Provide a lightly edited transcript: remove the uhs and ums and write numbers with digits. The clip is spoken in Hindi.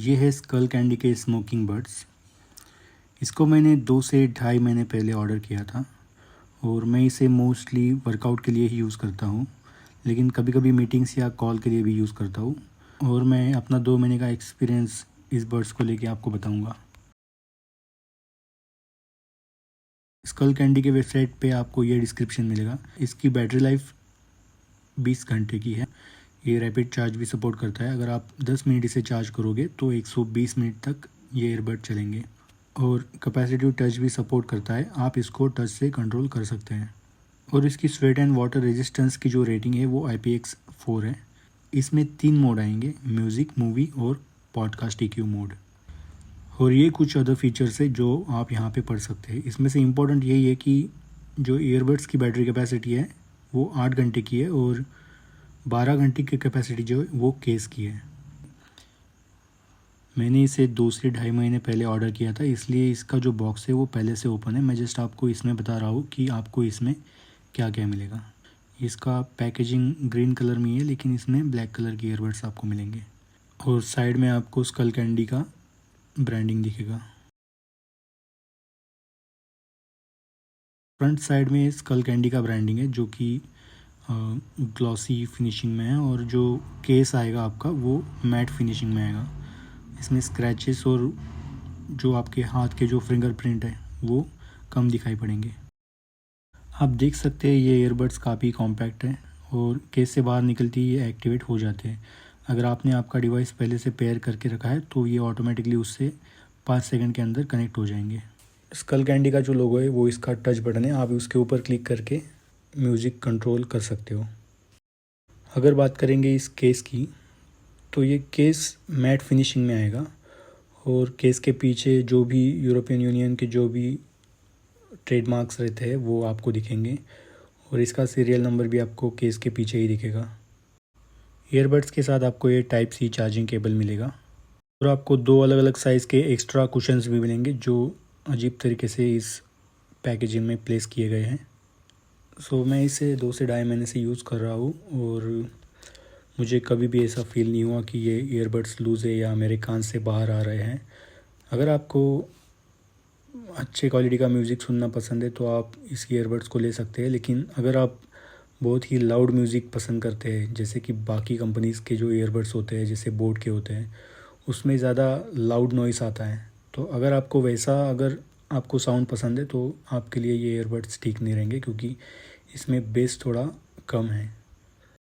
ये है स्कल कैंडी के स्मोकिंग बड्स। इसको मैंने 2 से ढाई महीने पहले ऑर्डर किया था और मैं इसे मोस्टली वर्कआउट के लिए ही यूज़ करता हूँ, लेकिन कभी कभी मीटिंग्स या कॉल के लिए भी यूज़ करता हूँ। और मैं अपना 2 महीने का एक्सपीरियंस इस बड्स को लेके आपको बताऊँगा। स्कल कैंडी के वेबसाइट पे आपको ये डिस्क्रिप्शन मिलेगा। इसकी बैटरी लाइफ 20 घंटे की है। ये रैपिड चार्ज भी सपोर्ट करता है। अगर आप 10 मिनट इसे चार्ज करोगे तो 120 मिनट तक ये ईयरबड चलेंगे। और कैपेसिटिव टच भी सपोर्ट करता है, आप इसको टच से कंट्रोल कर सकते हैं। और इसकी स्वेट एंड वाटर रेजिस्टेंस की जो रेटिंग है वो IPX4 है। इसमें 3 मोड आएंगे, म्यूज़िक, मूवी और पॉडकास्ट EQ मोड। और ये कुछ अदर फीचर्स है जो आप यहाँ पे पढ़ सकते हैं। इसमें से इम्पोर्टेंट यही है कि जो ईयरबड्स की बैटरी कैपेसिटी है वो 8 घंटे की है और 12 घंटे की कैपेसिटी जो है वो केस की है। मैंने इसे 2 से ढाई महीने पहले ऑर्डर किया था, इसलिए इसका जो बॉक्स है वो पहले से ओपन है। मैं जस्ट आपको इसमें बता रहा हूँ कि आपको इसमें क्या क्या मिलेगा। इसका पैकेजिंग ग्रीन कलर में है, लेकिन इसमें ब्लैक कलर के ईयरबड्स आपको मिलेंगे। और साइड में आपको स्कल कैंडी का ब्रांडिंग दिखेगा। फ्रंट साइड में स्कल कैंडी का ब्रांडिंग है जो कि ग्लॉसी फिनिशिंग में है, और जो केस आएगा आपका वो मैट फिनिशिंग में आएगा। इसमें स्क्रैचेस और जो आपके हाथ के जो फिंगरप्रिंट है वो कम दिखाई पड़ेंगे। आप देख सकते हैं ये ईयरबड्स काफ़ी कॉम्पैक्ट है और केस से बाहर निकलती ही ये एक्टिवेट हो जाते हैं। अगर आपने आपका डिवाइस पहले से पेयर करके रखा है तो ये ऑटोमेटिकली उससे 5 सेकंड के अंदर कनेक्ट हो जाएंगे। स्कल कैंडी का जो लोगो है वो इसका टच बटन है, आप उसके ऊपर क्लिक करके म्यूज़िक कंट्रोल कर सकते हो। अगर बात करेंगे इस केस की, तो ये केस मैट फिनिशिंग में आएगा और केस के पीछे जो भी यूरोपियन यूनियन के जो भी ट्रेडमार्क्स रहते हैं वो आपको दिखेंगे, और इसका सीरियल नंबर भी आपको केस के पीछे ही दिखेगा। ईयरबड्स के साथ आपको ये टाइप C चार्जिंग केबल मिलेगा और आपको 2 अलग अलग साइज़ के एक्स्ट्रा कुशन्स भी मिलेंगे जो अजीब तरीके से इस पैकेजिंग में प्लेस किए गए हैं। सो मैं इसे 2 से ढाई महीने से यूज़ कर रहा हूँ और मुझे कभी भी ऐसा फ़ील नहीं हुआ कि ये ईयरबड्स लूज़ है या मेरे कान से बाहर आ रहे हैं। अगर आपको अच्छे क्वालिटी का म्यूज़िक सुनना पसंद है तो आप इस ईयरबड्स को ले सकते हैं, लेकिन अगर आप बहुत ही लाउड म्यूज़िक पसंद करते हैं, जैसे कि बाकी कंपनीज़ के जो ईयरबड्स होते हैं जैसे बोट के होते हैं, उसमें ज़्यादा लाउड नॉइस आता है, तो अगर आपको साउंड पसंद है तो आपके लिए ये ईयरबड्स ठीक नहीं रहेंगे, क्योंकि इसमें बेस थोड़ा कम है।